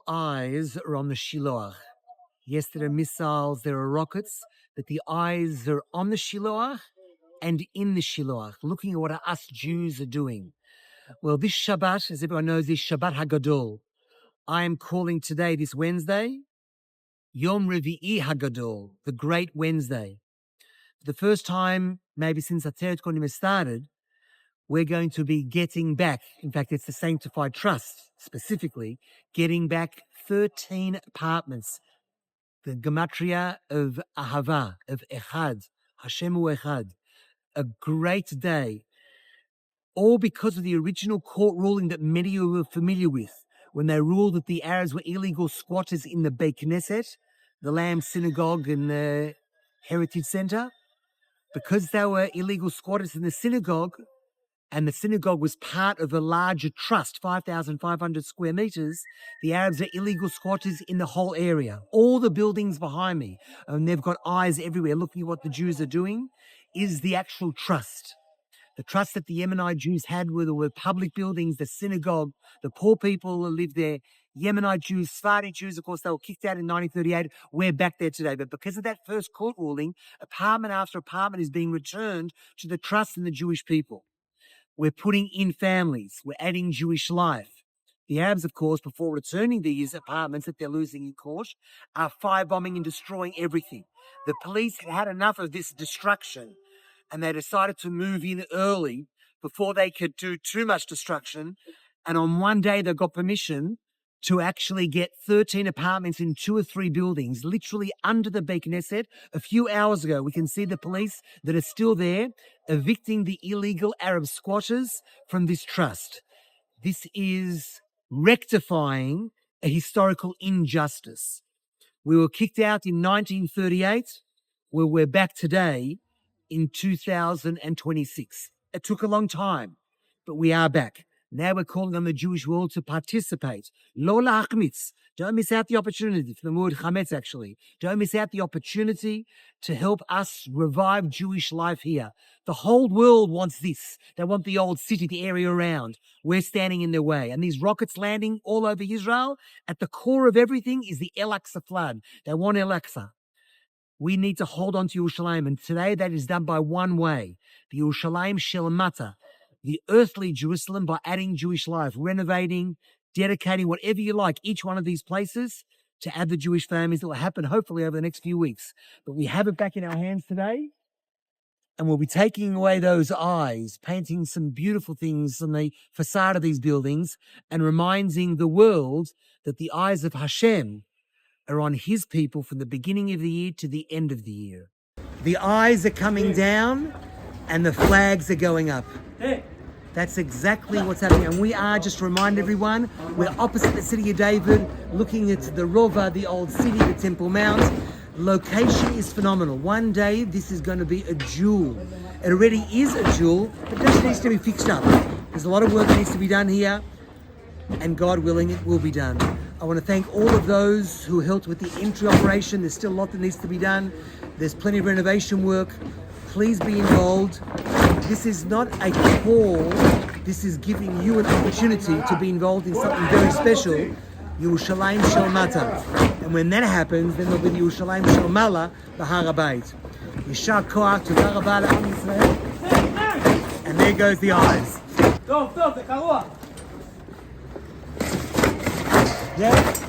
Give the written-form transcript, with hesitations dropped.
eyes are on the Shiloach. Yes, there are missiles, there are rockets, but the eyes are on the Shiloach and in the Shiloach, looking at what us Jews are doing. Well, this Shabbat, as everyone knows, is Shabbat HaGadol. I am calling today, this Wednesday, Yom Revi'i HaGadol, the Great Wednesday. For the first time, maybe since Ateret Konim started, we're going to be getting back, in fact, it's the Sanctified Trust, specifically, getting back 13 apartments, the gematria of Ahava, of Echad, Hashem hu Echad, a great day, all because of the original court ruling that many of you are familiar with, when they ruled that the Arabs were illegal squatters in the Beit Knesset, the Lamb Synagogue and the Heritage Center. Because they were illegal squatters in the synagogue, and the synagogue was part of a larger trust, 5,500 square meters, the Arabs are illegal squatters in the whole area. All the buildings behind me, and they've got eyes everywhere looking at what the Jews are doing, is the actual trust. The trust that the Yemenite Jews had were public buildings, the synagogue, the poor people who lived there, Yemenite Jews, Sephardi Jews, of course, they were kicked out in 1938. We're back there today. But because of that first court ruling, apartment after apartment is being returned to the trust in the Jewish people. We're putting in families. We're adding Jewish life. The Arabs, of course, before returning these apartments that they're losing in court, are firebombing and destroying everything. The police had enough of this destruction, and they decided to move in early before they could do too much destruction. And on one day, they got permission to actually get 13 apartments in 2 or 3 buildings, literally under the Beit Knesset. A few hours ago, we can see the police that are still there, evicting the illegal Arab squatters from this trust. This is rectifying a historical injustice. We were kicked out in 1938, where we're back today in 2026. It took a long time, but we are back. Now we're calling on the Jewish world to participate. Lo la'achmitz. Don't miss out the opportunity, for the word chametz actually. Don't miss out the opportunity to help us revive Jewish life here. The whole world wants this. They want the old city, the area around. We're standing in their way. And these rockets landing all over Israel, at the core of everything is the El Aqsa flood. They want El Aqsa. We need to hold on to Yerushalayim, and today that is done by one way, the Yerushalayim Shel Mata, the earthly Jerusalem, by adding Jewish life, renovating, dedicating, whatever you like, each one of these places to add the Jewish families. That will happen hopefully over the next few weeks. But we have it back in our hands today, and we'll be taking away those eyes, painting some beautiful things on the facade of these buildings, and reminding the world that the eyes of Hashem are on his people from the beginning of the year to the end of the year. The eyes are coming down and the flags are going up. That's exactly what's happening. And we are, just to remind everyone, we're opposite the city of David, looking at the Rova, the old city, the Temple Mount. Location is phenomenal. One day this is going to be a jewel. It already is a jewel, but it just needs to be fixed up. There's a lot of work that needs to be done here, and God willing, it will be done. I want to thank all of those who helped with the entry operation. There's still a lot that needs to be done. There's plenty of renovation work. Please be involved. This is not a call. This is giving you an opportunity to be involved in something very special. Yerushalayim Shel Mata. And when that happens, then there'll be the Yerushalayim Shel Mala, Bahar HaBayit. Yishar Koach, Toda Rabba L'Am Yisrael. And there goes the eyes. טוב, זה קרוע. Yeah.